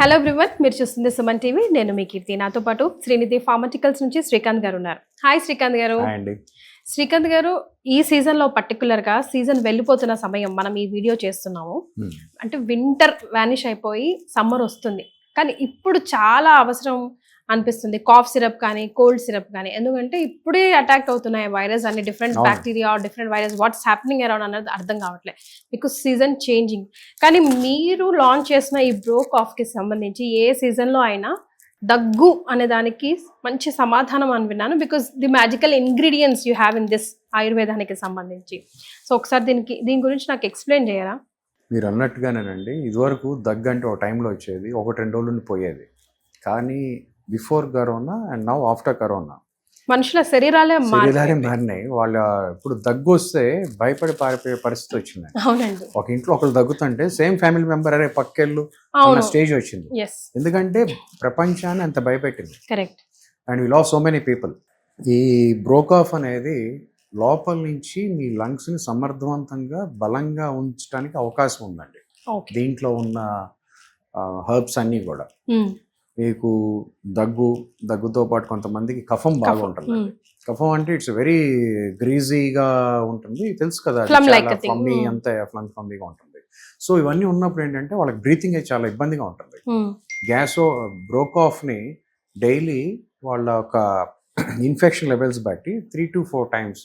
Hello everyone, మీరు చూస్తుంది Suman TV. నేను మీ కీర్తి. నాతో పాటు శ్రీనిధి ఫార్మాటికల్స్ నుంచి శ్రీకాంత్ గారు ఉన్నారు. హాయ్ శ్రీకాంత్ గారు. శ్రీకాంత్ గారు, ఈ సీజన్లో పర్టికులర్గా సీజన్ వెళ్ళిపోతున్న సమయం మనం ఈ వీడియో చేస్తున్నాము. అంటే వింటర్ వానిష్ అయిపోయి సమ్మర్ వస్తుంది, కానీ ఇప్పుడు చాలా అవసరం అనిపిస్తుంది కాఫ్ సిరప్ కానీ కోల్డ్ సిరప్ కానీ. ఎందుకంటే ఇప్పుడే అటాక్ అవుతున్నాయి వైరస్ అన్ని, different bacteria different virus, what's happening around అన్నది అర్థం కావట్లేదు బికాస్ సీజన్ చేంజింగ్. కానీ మీరు లాంచ్ చేసిన ఈ బ్రో కాఫ్కి సంబంధించి ఏ సీజన్లో అయినా దగ్గు అనే దానికి మంచి సమాధానం అని విన్నాను, because the magical ingredients you have in this ఆయుర్వేదానికి సంబంధించి. సో ఒకసారి దీని గురించి నాకు ఎక్స్ప్లెయిన్ చేయరా? మీరు అన్నట్టుగానేనండి, ఇదివరకు దగ్గు అంటే ఒక టైంలో వచ్చేది, 1-2 రోజుల నుండి పోయేది. కానీ before corona and now after corona మనుషుల శరీరాలే మారినాయి. వాళ్ళ ఇప్పుడు దగ్గు వస్తే భయపడి పారిపోయే పరిస్థితి వచ్చింది. అవునండి. ఒక ఇంట్లో ఒకరు దగ్గుతుంటే సేమ్ ఫ్యామిలీ మెంబర్ అరే పక్కెళ్ళు అన్న స్టేజ్ వచ్చింది. ఎందుకంటే ప్రపంచాన్ని అంత భయపెట్టింది. Correct. And we lost so many people. ఈ బ్రోకాఫ్ అనేది లోపల నుంచి మీ లంగ్స్ ని సమర్థవంతంగా బలంగా ఉంచడానికి అవకాశం ఉందండి. దీంట్లో ఉన్న హర్బ్స్ అన్నీ కూడా మీకు దగ్గుతో పాటు కొంతమందికి కఫం బాగా ఉంటుంది. కఫం అంటే ఇట్స్ వెరీ గ్రీజీగా ఉంటుంది, తెలుసు కదా, ఫ్లమ్మీ అంతే ఫ్లమ్మీగా ఉంటుంది. సో ఇవన్నీ ఉన్నప్పుడు ఏంటంటే వాళ్ళకి బ్రీతింగ్ అయితే చాలా ఇబ్బందిగా ఉంటుంది. బ్రోకాఫ్ ని డైలీ వాళ్ళ ఒక ఇన్ఫెక్షన్ లెవెల్స్ బట్టి 3 to 4 times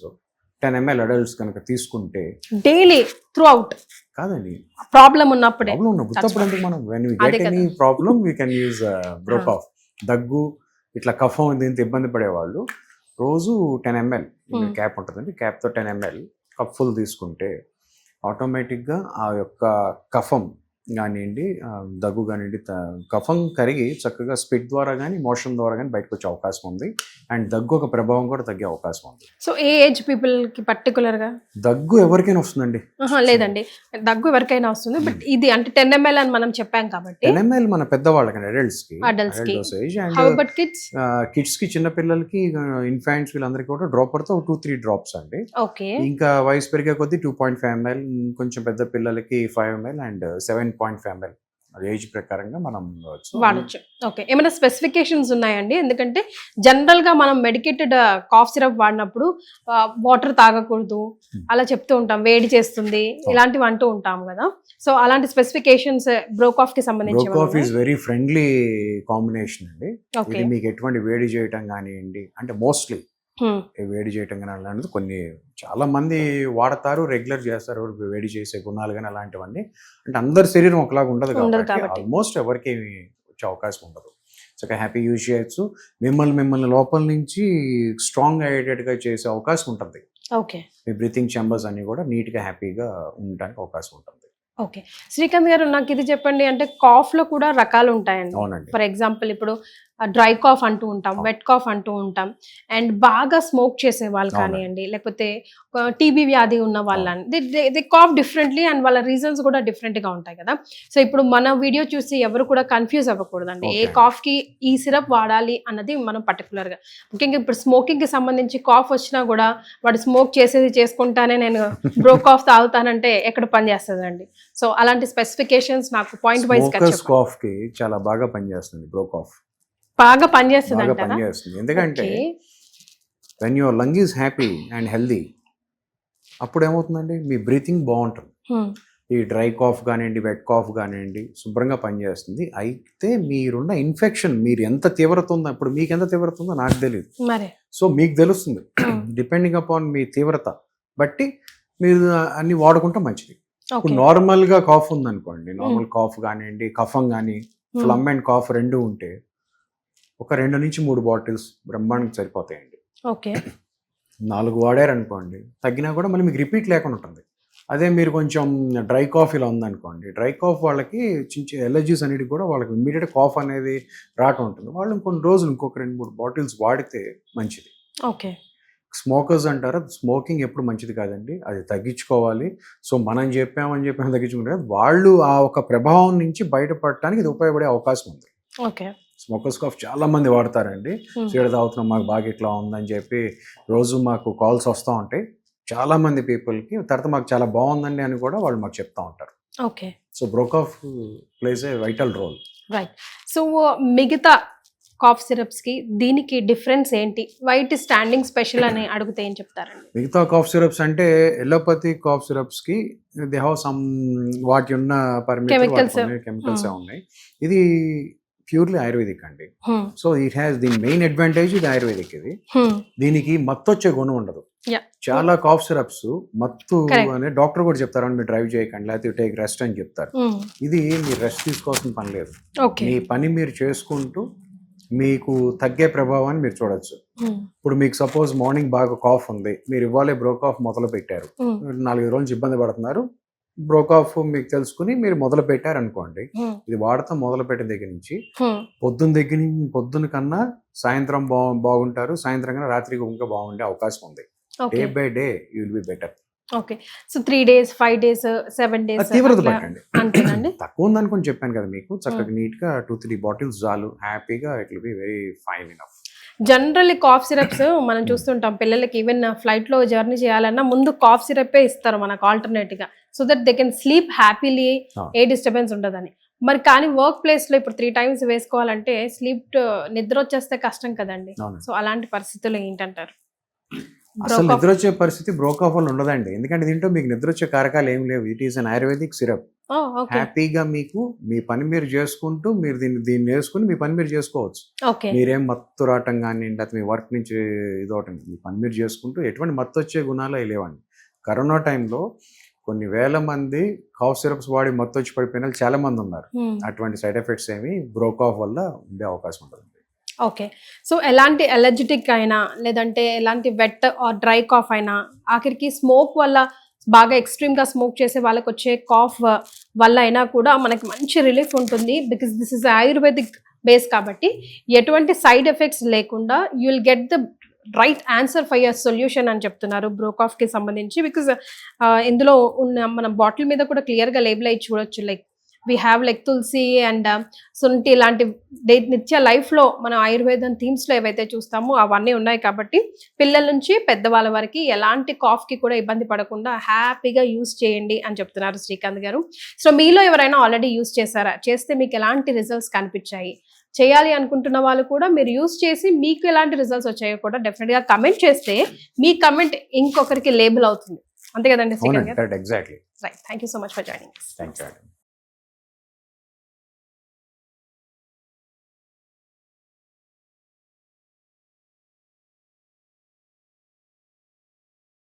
10 ml అడల్ట్స్ కనుక తీసుకుంటే డైలీ త్రూ అవుట్ కాదండి, ప్రాబ్లం ఉన్నప్పుడు మనం when we get any problem we can use Brocough. దగ్గు ఇట్లా కఫం దీంతో ఇబ్బంది పడేవాళ్ళు రోజు 10 ml క్యాప్ ఉంటుందండి, క్యాప్తో 10 ml కప్ ఫుల్ తీసుకుంటే ఆటోమేటిక్గా ఆ యొక్క కఫం కానివ్వండి, దగ్గు కానివ్వండి, కఫం కరిగి చక్కగా స్పిట్ ద్వారా కానీ మోషన్ ద్వారా కానీ బయటకు వచ్చే అవకాశం ఉంది. అండ్ దగ్గు ఒక ప్రభావం కూడా తగ్గే అవకాశం ఉంది. సో ఏ ఏజ్ పీపుల్ కి పర్టికులర్ గా దగ్గు ఎవరికైనా వస్తుందండి? లేదండి, దగ్గు ఎవరికైనా వస్తుంది, బట్ ఇది అంటే 10 ml అని మనం చెప్పాం కాబట్టి 10 ml మన పెద్దవాళ్ళకి, అడల్ట్స్ కి కిడ్స్ కి, చిన్న పిల్లలకి, ఇన్ఫాంట్స్ వీళ్ళందరికీ కూడా డ్రాప్ పడితే 2-3 డ్రాప్స్ అండి. ఇంకా వయసు పెరిగే కొద్దీ 2.5 ml, కొంచెం పెద్ద పిల్లలకి 5 ml అండ్ 7.5 ml ఏజ్ ప్రకారంగా మనం వాడచ్చు. ఓకే, ఏమైనా స్పెసిఫికేషన్స్ ఉన్నాయండి? ఎందుకంటే జనరల్ గా మనం మెడికేటెడ్ కాఫ్ సిరప్ వాడినప్పుడు వాటర్ తాగకూడదు అలా చెప్తూ ఉంటాం, వేడి చేస్తుంది ఇలాంటివి అంటూ ఉంటాం కదా. సో అలాంటి స్పెసిఫికేషన్స్ బ్రోకాఫ్ కి సంబంధించి? బ్రోకాఫ్ ఈజ్ వెరీ ఫ్రెండ్లీ కాంబినేషన్ అండి. ఇది మీకు ఎటువంటి వేడి చేయటం కానివ్వండి, అంటే మోస్ట్లీ వేడి చేయటం కానీ అలాంటిది కొన్ని చాలా మంది వాడతారు, రెగ్యులర్ చేస్తారు, వేడి చేసే గుణాలు కానీ అలాంటివన్నీ. అంటే అందరి శరీరం ఒకలాగా ఉండదు కాబట్టి ఆల్మోస్ట్ ఎవరికి వచ్చే అవకాశం ఉండదు. సో హ్యాపీ యూజ్ చేయొచ్చు. మిమ్మల్ని లోపల నుంచి స్ట్రాంగ్ అయ్యేటట్టుగా చేసే అవకాశం ఉంటుంది. మీ బ్రీతింగ్ ఛాంబర్స్ అన్ని కూడా నీట్గా హ్యాపీగా ఉండడానికి అవకాశం ఉంటుంది. ఓకే, శ్రీకాంత్ గారు నాకు ఇది చెప్పండి, అంటే కాఫ్ లో కూడా రకాలు ఉంటాయండి. ఫర్ ఎగ్జాంపుల్ ఇప్పుడు డ్రై కాఫ్ అంటూ ఉంటాం, వెట్ కాఫ్ అంటూ ఉంటాం, అండ్ బాగా స్మోక్ చేసే వాళ్ళు కానివ్వండి, లేకపోతే టీబీ వ్యాధి ఉన్న వాళ్ళని దే కాఫ్ డిఫరెంట్లీ అండ్ వాళ్ళ రీజన్స్ కూడా డిఫరెంట్ గా ఉంటాయి కదా. సో ఇప్పుడు మన వీడియో చూసి ఎవరు కూడా కన్ఫ్యూజ్ అవ్వకూడదండి, ఏ కాఫ్ కి ఈ సిరప్ వాడాలి అన్నది మనం పర్టికులర్ గా. ముఖ్యంగా ఇప్పుడు స్మోకింగ్ కి సంబంధించి కాఫ్ వచ్చినా కూడా వాడు స్మోక్ చేసుకుంటానే నేను బ్రో కాఫ్ తాగుతానంటే ఎక్కడ పని చేస్తుందండి? సో అలాంటి స్పెసిఫికేషన్స్ నాకు పాయింట్ వైజ్ కాఫ్ కి చాలా బాగా పనిచేస్తుంది. బ్రో కాఫ్ బాగా పనిచేస్తుంది, ఎందుకంటే when your lung is happy and healthy, అప్పుడు ఏమవుతుందండి, మీ బ్రీతింగ్ బాగుంటుంది. ఈ డ్రై కాఫ్ కానివ్వండి, వెట్ కాఫ్ కానివ్వండి శుభ్రంగా పనిచేస్తుంది. అయితే మీరున్న ఇన్ఫెక్షన్ మీరు ఎంత తీవ్రత ఉందో, ఇప్పుడు మీకు ఎంత తీవ్రత ఉందో నాకు తెలియదు, సో మీకు తెలుస్తుంది. డిపెండింగ్ అపాన్ మీ తీవ్రత బట్టి మీరు అన్ని వాడుకుంటే మంచిది. ఇప్పుడు నార్మల్గా కాఫ్ ఉందనుకోండి, నార్మల్ కాఫ్ కానివ్వండి, కఫం కానీ, ఫ్లమ్ అండ్ కాఫ్ రెండు ఉంటే ఒక 2 నుంచి 3 బాటిల్స్ బ్రహ్మాండంగా సరిపోతాయండి. 4 వాడారనుకోండి, తగ్గినా కూడా మళ్ళీ మీకు రిపీట్ లేకుండా ఉంటుంది. అదే మీరు కొంచెం డ్రై కాఫ్ ఇలా ఉందనుకోండి, డ్రై కాఫ్ వాళ్ళకి చిన్న ఎలర్జీస్ అనేవి కూడా వాళ్ళకి ఇమ్మీడియట్ కాఫ్ అనేది రావటం ఉంటుంది. వాళ్ళు కొన్ని రోజులు ఇంకొక 2-3 బాటిల్స్ వాడితే మంచిది. స్మోకర్స్ అంటారా, స్మోకింగ్ ఎప్పుడు మంచిది కాదండి, అది తగ్గించుకోవాలి. సో మనం చెప్పామని తగ్గించుకుంటే వాళ్ళు ఆ ఒక ప్రభావం నుంచి బయటపడటానికి ఇది ఉపయోగపడే అవకాశం ఉంది. స్మోకర్స్ కాఫ్ చాలా మంది వాడతారండి, సీడ తాగుతున్నాం మాకు బాగా ఇట్లా ఉందని చెప్పి రోజు మాకు కాల్స్ వస్తూ ఉంటాయి. చాలా మంది పీపుల్కి తర్వాత మాకు చాలా బాగుందండి అని కూడా వాళ్ళు మాకు చెప్తా ఉంటారు. So Brocough plays a vital role. Right. So మిగతా కాఫ్ సిరప్స్ కి దీనికి డిఫరెన్స్ ఏంటి? వైట్ స్టాండింగ్ స్పెషల్ అని అడిగితే ఏం చెప్తారండి? మిగతా కాఫ్ సిరప్స్ అంటే ఎలోపతి కాఫ్ సిరప్స్ కి దే హావ్ సమ్ వాటి ఉన్న Chemicals. కెమికల్స్ ఉన్నాయి. ఇది ప్యూర్లీ ఆయుర్వేదిక్ అండి. So it has the main advantage ఇది ఆయుర్వేదిక్. ఇది దీనికి మత్తు వచ్చే గుణం ఉండదు. చాలా కాఫ్ సిరప్స్ మత్తు Correct. అనే డాక్టర్ కూడా చెప్తారు, మీరు డ్రైవ్ చేయకండి లేకపోతే టేక్ రెస్ట్ అని చెప్తారు. ఇది మీరు రెస్ట్ తీసుకోవాల్సిన పని లేదు. ఓకే. మీ పని మీరు చేసుకుంటూ మీకు తగ్గే ప్రభావాన్ని మీరు చూడొచ్చు. ఇప్పుడు మీకు సపోజ్ మార్నింగ్ బాగా కాఫ్ ఉంది, మీరు ఇవ్వాలి బ్రో కాఫ్ మొదలు పెట్టారు, 4 రోజులు ఇబ్బంది పడుతున్నారు, బ్రో కాఫ్ మీకు తెలుసుకుని మీరు మొదలు పెట్టారు అనుకోండి, ఇది వాడతాం మొదలు పెట్టిన దగ్గర నుంచి పొద్దున్న కన్నా సాయంత్రం బాగుంటారు, సాయంత్రం కన్నా రాత్రికి ఇంకా బాగుండే అవకాశం ఉంది. Day by day you will be better. Okay. So 3 days, 5 days, 7 days తీవ్రత పెట్టండి. అంతేనండి. తక్కువ ఉందనుకుని చెప్పాను కదా మీకు, చక్కగా నీట్ గా 2-3 బాటిల్స్ చాలు, హ్యాపీగా it will be very fine enough. Generally cough syrups మనం చూస్తుంటాం పిల్లలకి, ఈవెన్ ఫ్లైట్ లో జర్నీ చేయాలన్నా ముందు కాఫ్ సిరప్ ఇస్తారు మనకు ఆల్టర్నేట్ గా, so that they can sleep happily, A disturbance ఉండదని. మరి కానీ వర్క్ ప్లేస్ లో ఇప్పుడు 3 times వేసుకోవాలంటే నిద్ర వచ్చేస్తే కష్టం కదండి. సో అలాంటి పరిస్థితుల్లో ఏంటంటారు? అసలు నిద్ర వచ్చే పరిస్థితి బ్రోకాఫ్ వల్ల ఉండదండి, ఎందుకంటే దీంట్లో మీకు నిద్ర వచ్చే కారకాలు ఏం లేవు. It is an ayurvedic syrup. హ్యాపీగా మీకు మీ పని మీరు చేసుకుంటూ మీరు దీన్ని వేసుకుని మీ పని మీరు చేసుకోవచ్చు. మీరేం మత్తు రావటం కానీ లేకపోతే మీ వర్క్ నుంచి ఇదవటం, మీ పని మీరు చేసుకుంటూ ఎటువంటి మత్తు వచ్చే గుణాలు అవి లేవండి. కరోనా టైంలో కొన్ని వేల మంది కాఫ్ సిరప్స్ వాడి మత్తు వచ్చి పడిపోయిన వాళ్ళు చాలా మంది ఉన్నారు. అటువంటి సైడ్ ఎఫెక్ట్స్ ఏమి బ్రోకాఫ్ వల్ల ఉండే అవకాశం ఉంటుంది. ఓకే. సో ఎలాంటి ఎలర్జిటిక్ అయినా లేదంటే ఎలాంటి వెట్ ఆర్ డ్రై కాఫ్ అయినా, ఆఖరికి స్మోక్ వల్ల బాగా ఎక్స్ట్రీమ్ గా స్మోక్ చేసే వాళ్ళకి వచ్చే కాఫ్ వల్ల అయినా కూడా మనకి మంచి రిలీఫ్ ఉంటుంది. Because this is ayurvedic base కాబట్టి ఎటువంటి సైడ్ ఎఫెక్ట్స్ లేకుండా you will get the right answer for your solution అని చెప్తున్నారు బ్రోకాఫ్ కి సంబంధించి. బికాస్ ఇందులో ఉన్న మన బాటిల్ మీద కూడా క్లియర్ గా లేబుల్ అయ్యి చూడొచ్చు, like we have like tulsi and shunti ఇలాంటి నిత్య లైఫ్లో మనం ఆయుర్వేదం థీమ్స్లో ఏవైతే చూస్తామో అవన్నీ ఉన్నాయి కాబట్టి పిల్లల నుంచి పెద్దవాళ్ళ వరకు ఎలాంటి కాఫ్కి కూడా ఇబ్బంది పడకుండా హ్యాపీగా యూస్ చేయండి అని చెప్తున్నారు శ్రీకాంత్ గారు. సో మీలో ఎవరైనా ఆల్రెడీ యూస్ చేశారా, చేస్తే మీకు ఎలాంటి రిజల్ట్స్ కనిపించాయి, చేయాలి అనుకుంటున్న వాళ్ళు కూడా మీరు యూస్ చేసి మీకు ఎలాంటి రిజల్ట్స్ వచ్చాయో కూడా డెఫినెట్గా కమెంట్ చేస్తే మీ కమెంట్ ఇంకొకరికి లేబుల్ అవుతుంది. అంతే కదండి శ్రీకాంత్ గారు? Exactly. Right. Thank you so much for joining. Thank you.